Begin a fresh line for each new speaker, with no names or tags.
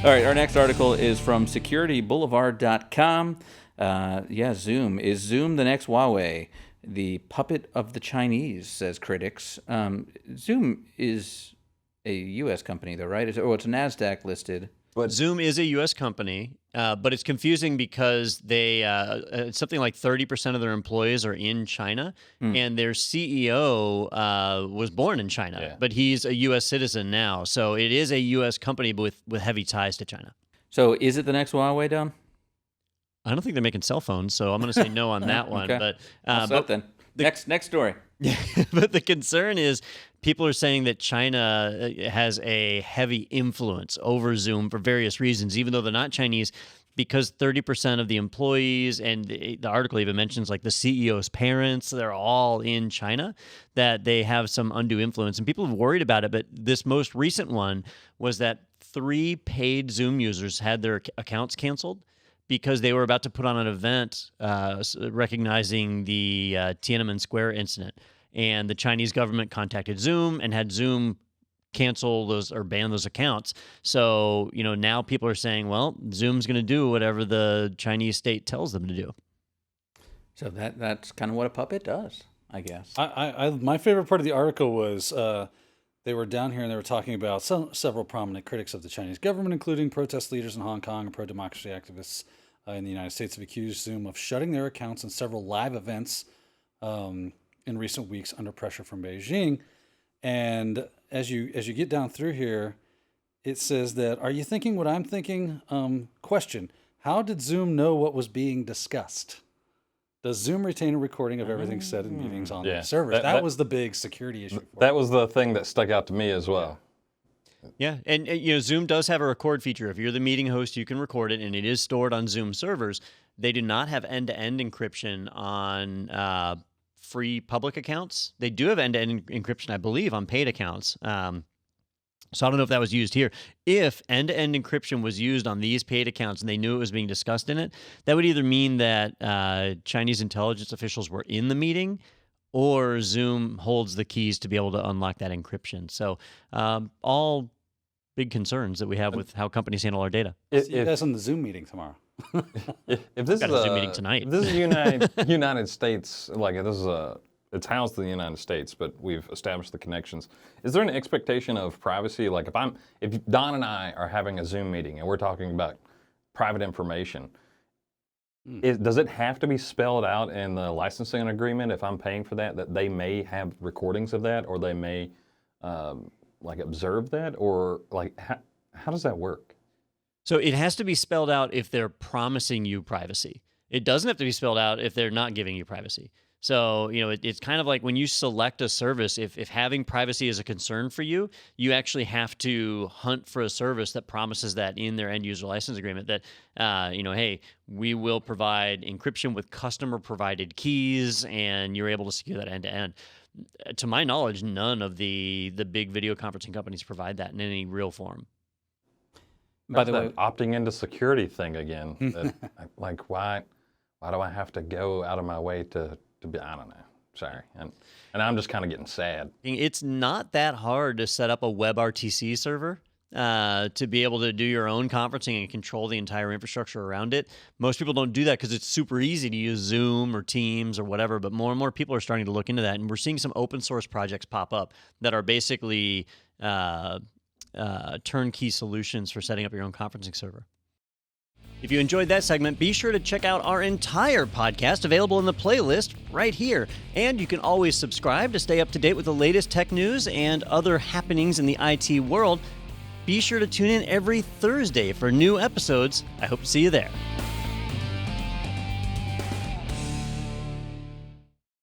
All right, our next article is from securityboulevard.com. Zoom. Is Zoom the next Huawei? The puppet of the Chinese, says critics. Zoom is a U.S. company, though, right? It's a NASDAQ listed.
But Zoom is a U.S. company, but it's confusing because they something like 30% of their employees are in China, and their CEO was born in China, but he's a U.S. citizen now. So it is a U.S. company with heavy ties to China.
So is it the next Huawei, Dom?
I don't think they're making cell phones, so I'm going to say no on that one.
Okay.
But
then. Next story.
But the concern is people are saying that China has a heavy influence over Zoom for various reasons, even though they're not Chinese, because 30% of the employees, and the article even mentions like the CEO's parents, they're all in China, that they have some undue influence. And people have worried about it, but this most recent one was that 3 paid Zoom users had their accounts canceled because they were about to put on an event recognizing the Tiananmen Square incident. And the Chinese government contacted Zoom and had Zoom cancel those or ban those accounts. So, now people are saying, well, Zoom's going to do whatever the Chinese state tells them to do.
So that's kind of what a puppet does, I guess.
My favorite part of the article was they were down here and they were talking about several prominent critics of the Chinese government, including protest leaders in Hong Kong and pro-democracy activists in the United States, have accused Zoom of shutting their accounts in several live events in recent weeks under pressure from Beijing. And as you get down through here, it says that, are you thinking what I'm thinking? Question, how did Zoom know what was being discussed? Does Zoom retain a recording of everything said in meetings on their servers? That was the big security issue.
That was the thing that stuck out to me as well.
Yeah, and Zoom does have a record feature. If you're the meeting host, you can record it, and it is stored on Zoom servers. They do not have end-to-end encryption on free public accounts. They do have end-to-end encryption, I believe, on paid accounts. So I don't know if that was used here. If end-to-end encryption was used on these paid accounts and they knew it was being discussed in it, that would either mean that Chinese intelligence officials were in the meeting, or Zoom holds the keys to be able to unlock that encryption. So all big concerns that we have with how companies handle our data.
See you guys on the Zoom meeting tomorrow.
If this
Got
is
a Zoom meeting tonight.
If this is United States, like if this is it's housed in the United States, but we've established the connections. Is there an expectation of privacy? Like if Don and I are having a Zoom meeting and we're talking about private information, does it have to be spelled out in the licensing agreement if I'm paying for that they may have recordings of that, or they may observe that, or how does that work?
So it has to be spelled out if they're promising you privacy. It doesn't have to be spelled out if they're not giving you privacy. So, it's kind of like when you select a service, if having privacy is a concern for you, you actually have to hunt for a service that promises that in their end user license agreement that, hey, we will provide encryption with customer provided keys, and you're able to secure that end to end. To my knowledge, none of the big video conferencing companies provide that in any real form.
By the way, opting into security thing again, why do I have to go out of my way to be, I don't know, sorry. And I'm just kind of getting sad.
It's not that hard to set up a WebRTC server to be able to do your own conferencing and control the entire infrastructure around it. Most people don't do that because it's super easy to use Zoom or Teams or whatever, but more and more people are starting to look into that. And we're seeing some open source projects pop up that are basically turnkey solutions for setting up your own conferencing server. If you enjoyed that segment, be sure to check out our entire podcast available in the playlist right here. And you can always subscribe to stay up to date with the latest tech news and other happenings in the IT world. Be sure to tune in every Thursday for new episodes. I hope to see you there.